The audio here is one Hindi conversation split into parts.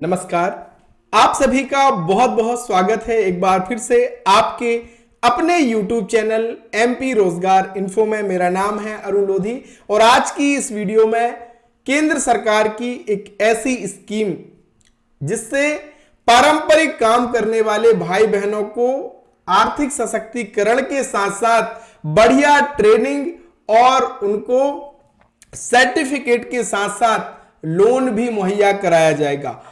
नमस्कार। आप सभी का बहुत बहुत स्वागत है एक बार फिर से आपके अपने YouTube चैनल MP रोजगार इन्फो में। मेरा नाम है अरुण लोधी और आज की इस वीडियो में केंद्र सरकार की एक ऐसी स्कीम जिससे पारंपरिक काम करने वाले भाई बहनों को आर्थिक सशक्तिकरण के साथ साथ बढ़िया ट्रेनिंग और उनको सर्टिफिकेट के साथ साथ लोन भी मुहैया कराया जाएगा।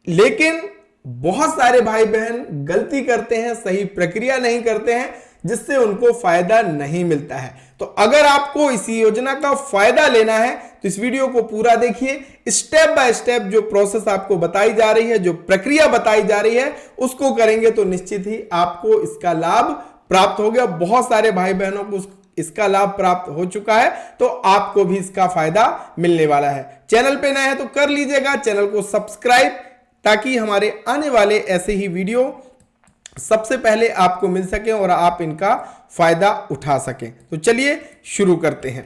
लेकिन बहुत सारे भाई बहन गलती करते हैं, सही प्रक्रिया नहीं करते हैं, जिससे उनको फायदा नहीं मिलता है। तो अगर आपको इस योजना का फायदा लेना है तो इस वीडियो को पूरा देखिए। स्टेप बाय स्टेप जो प्रोसेस आपको बताई जा रही है, जो प्रक्रिया बताई जा रही है, उसको करेंगे तो निश्चित ही आपको इसका लाभ प्राप्त हो गया। बहुत सारे भाई बहनों को इसका लाभ प्राप्त हो चुका है, तो आपको भी इसका फायदा मिलने वाला है। चैनल पे नए हैं तो कर लीजिएगा चैनल को सब्सक्राइब, ताकि हमारे आने वाले ऐसे ही वीडियो सबसे पहले आपको मिल सके और आप इनका फायदा उठा सकें। तो चलिए शुरू करते हैं।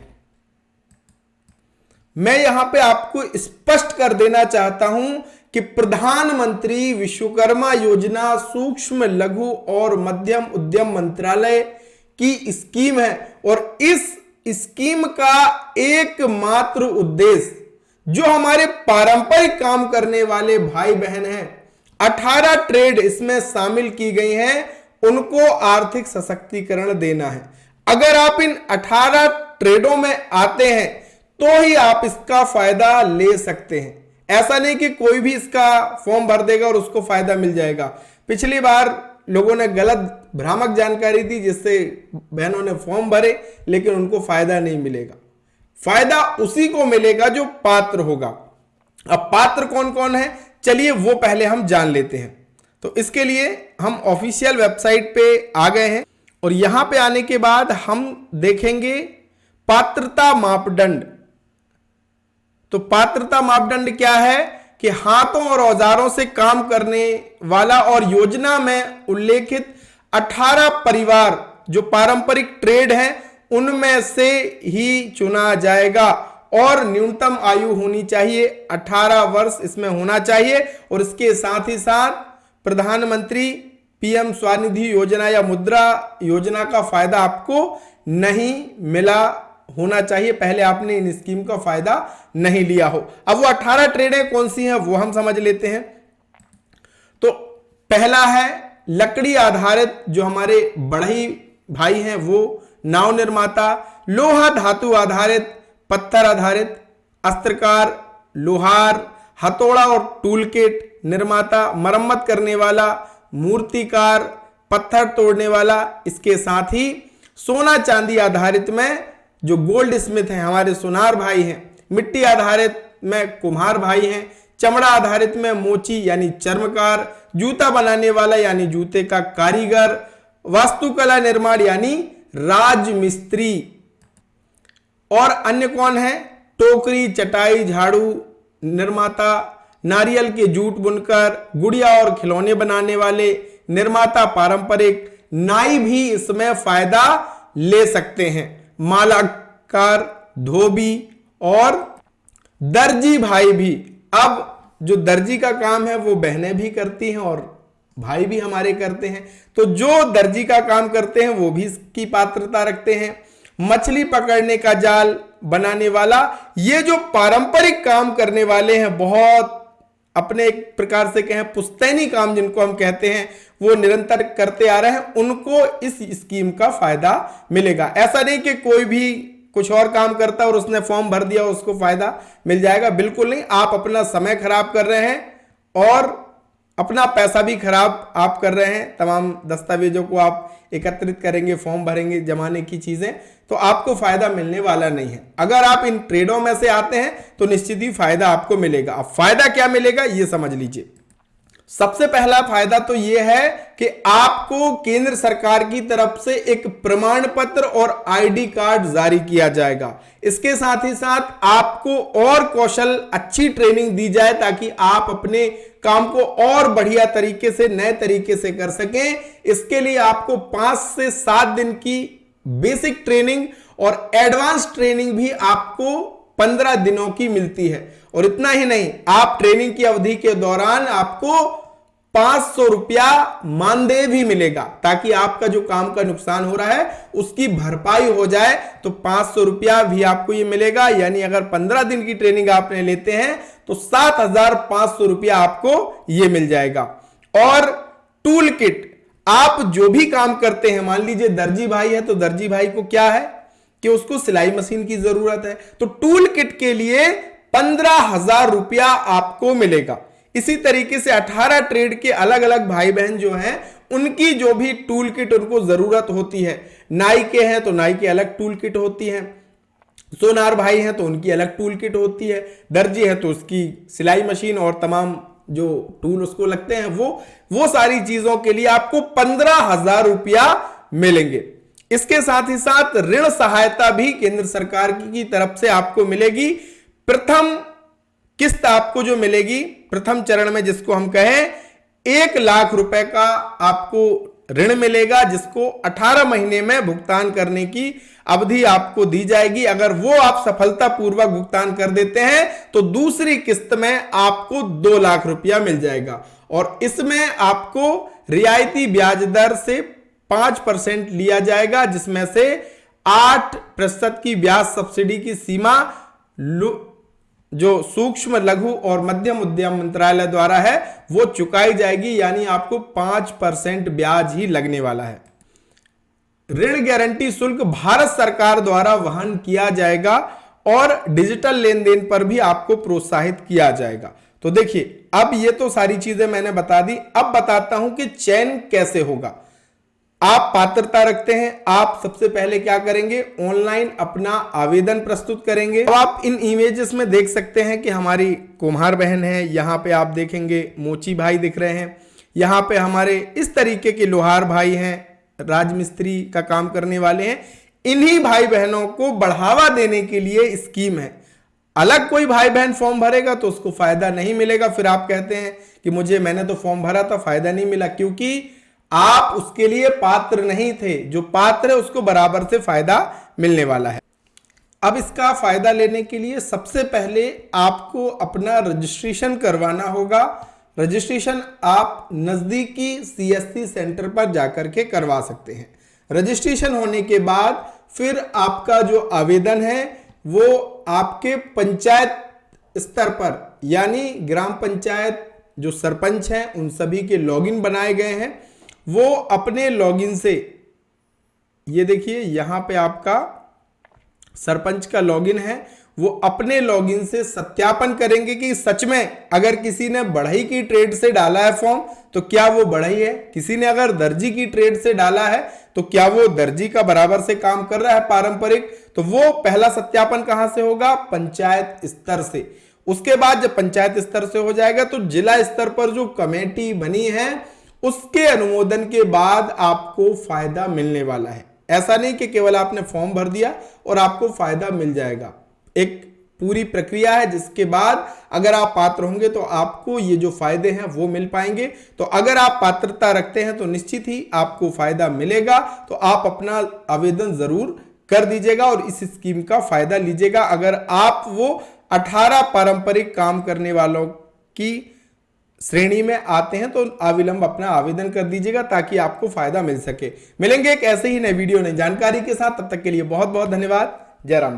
मैं यहां पे आपको स्पष्ट कर देना चाहता हूं कि प्रधानमंत्री विश्वकर्मा योजना सूक्ष्म लघु और मध्यम उद्यम मंत्रालय की स्कीम है और इस स्कीम का एकमात्र उद्देश्य जो हमारे पारंपरिक काम करने वाले भाई बहन हैं, 18 ट्रेड इसमें शामिल की गई हैं, उनको आर्थिक सशक्तिकरण देना है। अगर आप इन 18 ट्रेडों में आते हैं तो ही आप इसका फायदा ले सकते हैं। ऐसा नहीं कि कोई भी इसका फॉर्म भर देगा और उसको फायदा मिल जाएगा। पिछली बार लोगों ने गलत भ्रामक जानकारी दी, जिससे बहनों ने फॉर्म भरे लेकिन उनको फायदा नहीं मिलेगा। फायदा उसी को मिलेगा जो पात्र होगा। अब पात्र कौन कौन है, चलिए वो पहले हम जान लेते हैं। तो इसके लिए हम ऑफिशियल वेबसाइट पे आ गए हैं और यहां पे आने के बाद हम देखेंगे पात्रता मापदंड। तो पात्रता मापदंड क्या है कि हाथों और औजारों से काम करने वाला और योजना में उल्लेखित 18 परिवार जो पारंपरिक ट्रेड हैं उनमें से ही चुना जाएगा और न्यूनतम आयु होनी चाहिए 18 वर्ष इसमें होना चाहिए। और इसके साथ ही साथ प्रधानमंत्री पीएम स्वनिधि योजना या मुद्रा योजना का फायदा आपको नहीं मिला होना चाहिए, पहले आपने इन स्कीम का फायदा नहीं लिया हो। अब वो 18 ट्रेडें कौन सी हैं वो हम समझ लेते हैं। तो पहला है लकड़ी आधारित, जो हमारे बढ़ई भाई हैं वो नाव निर्माता, लोहा धातु आधारित, पत्थर आधारित, अस्त्रकार, लोहार, हथौड़ा और टूल किट निर्माता, मरम्मत करने वाला, मूर्तिकार, पत्थर तोड़ने वाला। इसके साथ ही सोना चांदी आधारित में जो गोल्ड स्मिथ हैं हमारे सुनार भाई हैं, मिट्टी आधारित में कुम्हार भाई हैं, चमड़ा आधारित में मोची यानी चर्मकार, जूता बनाने वाला यानी जूते का कारीगर, वास्तुकला निर्माण यानी राजमिस्त्री, और अन्य कौन है, टोकरी, चटाई, झाड़ू निर्माता, नारियल के जूट बुनकर, गुड़िया और खिलौने बनाने वाले निर्माता, पारंपरिक नाई भी इसमें फायदा ले सकते हैं, मालाकार, धोबी और दर्जी भाई भी। अब जो दर्जी का काम है वो बहनें भी करती हैं और भाई भी हमारे करते हैं, तो जो दर्जी का काम करते हैं वो भी इसकी पात्रता रखते हैं। मछली पकड़ने का जाल बनाने वाला, ये जो पारंपरिक काम करने वाले हैं, बहुत अपने एक प्रकार से कहें पुश्तैनी काम जिनको हम कहते हैं, वो निरंतर करते आ रहे हैं, उनको इस स्कीम का फायदा मिलेगा। ऐसा नहीं कि कोई भी कुछ और काम करता है और उसने फॉर्म भर दिया उसको फायदा मिल जाएगा, बिल्कुल नहीं। आप अपना समय खराब कर रहे हैं और अपना पैसा भी खराब आप कर रहे हैं। तमाम दस्तावेजों को आप एकत्रित करेंगे, फॉर्म भरेंगे, जमाने की चीजें, तो आपको फायदा मिलने वाला नहीं है। अगर आप इन ट्रेडों में से आते हैं तो निश्चित ही फायदा आपको मिलेगा। अब फायदा क्या मिलेगा ये समझ लीजिए। सबसे पहला फायदा तो यह है कि आपको केंद्र सरकार की तरफ से एक प्रमाण पत्र और आईडी कार्ड जारी किया जाएगा। इसके साथ ही साथ आपको और कौशल अच्छी ट्रेनिंग दी जाए ताकि आप अपने काम को और बढ़िया तरीके से, नए तरीके से कर सकें। इसके लिए आपको 5 से 7 दिन की बेसिक ट्रेनिंग और एडवांस ट्रेनिंग भी आपको 15 दिनों की मिलती है और इतना ही नहीं, आप ट्रेनिंग की अवधि के दौरान आपको 500 रुपया मानदेय भी मिलेगा, ताकि आपका जो काम का नुकसान हो रहा है उसकी भरपाई हो जाए। तो 500 रुपया भी आपको ये मिलेगा, यानी अगर 15 दिन की ट्रेनिंग आपने लेते हैं तो 7,500 रुपया आपको ये मिल जाएगा। और टूल किट, आप जो भी काम करते हैं, मान लीजिए दर्जी भाई है तो दर्जी भाई को क्या है कि उसको सिलाई मशीन की जरूरत है, तो टूल किट के लिए 15,000 रुपया आपको मिलेगा। इसी तरीके से 18 ट्रेड के अलग अलग भाई बहन जो हैं, उनकी जो भी टूल किट उनको जरूरत होती है, नाई के हैं तो नाई की अलग टूल किट होती है, सोनार भाई हैं तो उनकी अलग टूल किट होती है, दर्जी है तो उसकी सिलाई मशीन और तमाम जो टूल उसको लगते हैं वो सारी चीजों के लिए आपको 15,000 रुपया मिलेंगे। इसके साथ ही साथ ऋण सहायता भी केंद्र सरकार की तरफ से आपको मिलेगी। प्रथम किस्त आपको जो मिलेगी प्रथम चरण में, जिसको हम कहें 1 लाख रुपए का आपको ऋण मिलेगा, जिसको 18 महीने में भुगतान करने की अवधि आपको दी जाएगी। अगर वो आप सफलतापूर्वक भुगतान कर देते हैं तो दूसरी किस्त में आपको 2 लाख रुपया मिल जाएगा, और इसमें आपको रियायती ब्याज दर से 5% लिया जाएगा, जिसमें से 8% की ब्याज सब्सिडी की सीमा जो सूक्ष्म लघु और मध्यम उद्यम मंत्रालय द्वारा है वो चुकाई जाएगी, यानी आपको 5% ब्याज ही लगने वाला है। ऋण गारंटी शुल्क भारत सरकार द्वारा वहन किया जाएगा और डिजिटल लेन देन पर भी आपको प्रोत्साहित किया जाएगा। तो देखिए, अब ये तो सारी चीजें मैंने बता दी, अब बताता हूं कि चयन कैसे होगा। आप पात्रता रखते हैं, आप सबसे पहले क्या करेंगे, ऑनलाइन अपना आवेदन प्रस्तुत करेंगे। अब आप इन इमेजेस में देख सकते हैं कि हमारी कुम्हार बहन है, यहाँ पे आप देखेंगे मोची भाई दिख रहे हैं, यहाँ पे हमारे इस तरीके के लोहार भाई हैं, राजमिस्त्री का काम करने वाले हैं। इन्हीं भाई बहनों को बढ़ावा देने के लिए स्कीम है। अलग कोई भाई बहन फॉर्म भरेगा तो उसको फायदा नहीं मिलेगा। फिर आप कहते हैं कि मैंने तो फॉर्म भरा था, फायदा नहीं मिला, क्योंकि आप उसके लिए पात्र नहीं थे। जो पात्र है उसको बराबर से फायदा मिलने वाला है। अब इसका फायदा लेने के लिए सबसे पहले आपको अपना रजिस्ट्रेशन करवाना होगा। रजिस्ट्रेशन आप नजदीकी CSC सेंटर पर जाकर के करवा सकते हैं। रजिस्ट्रेशन होने के बाद फिर आपका जो आवेदन है वो आपके पंचायत स्तर पर, यानी ग्राम पंचायत जो सरपंच हैं उन सभी के लॉगिन बनाए गए हैं, वो अपने लॉगिन से, ये देखिए यहां पे आपका सरपंच का लॉगिन है, वो अपने लॉगिन से सत्यापन करेंगे कि सच में अगर किसी ने बढ़ई की ट्रेड से डाला है फॉर्म तो क्या वो बढ़ई है, किसी ने अगर दर्जी की ट्रेड से डाला है तो क्या वो दर्जी का बराबर से काम कर रहा है पारंपरिक। तो वो पहला सत्यापन कहां से होगा, पंचायत स्तर से। उसके बाद जब पंचायत स्तर से हो जाएगा तो जिला स्तर पर जो कमेटी बनी है उसके अनुमोदन के बाद आपको फायदा मिलने वाला है। ऐसा नहीं कि केवल आपने फॉर्म भर दिया और आपको फायदा मिल जाएगा। एक पूरी प्रक्रिया है जिसके बाद अगर आप पात्र होंगे तो आपको ये जो फायदे हैं वो मिल पाएंगे। तो अगर आप पात्रता रखते हैं तो निश्चित ही आपको फायदा मिलेगा। तो आप अपना आवेदन जरूर कर दीजिएगा और इस स्कीम का फायदा लीजिएगा। अगर आप वो 18 पारंपरिक काम करने वालों की श्रेणी में आते हैं तो अविलंब अपना आवेदन कर दीजिएगा ताकि आपको फायदा मिल सके। मिलेंगे एक ऐसे ही नए वीडियो नई जानकारी के साथ, तब तक के लिए बहुत बहुत धन्यवाद। जय राम।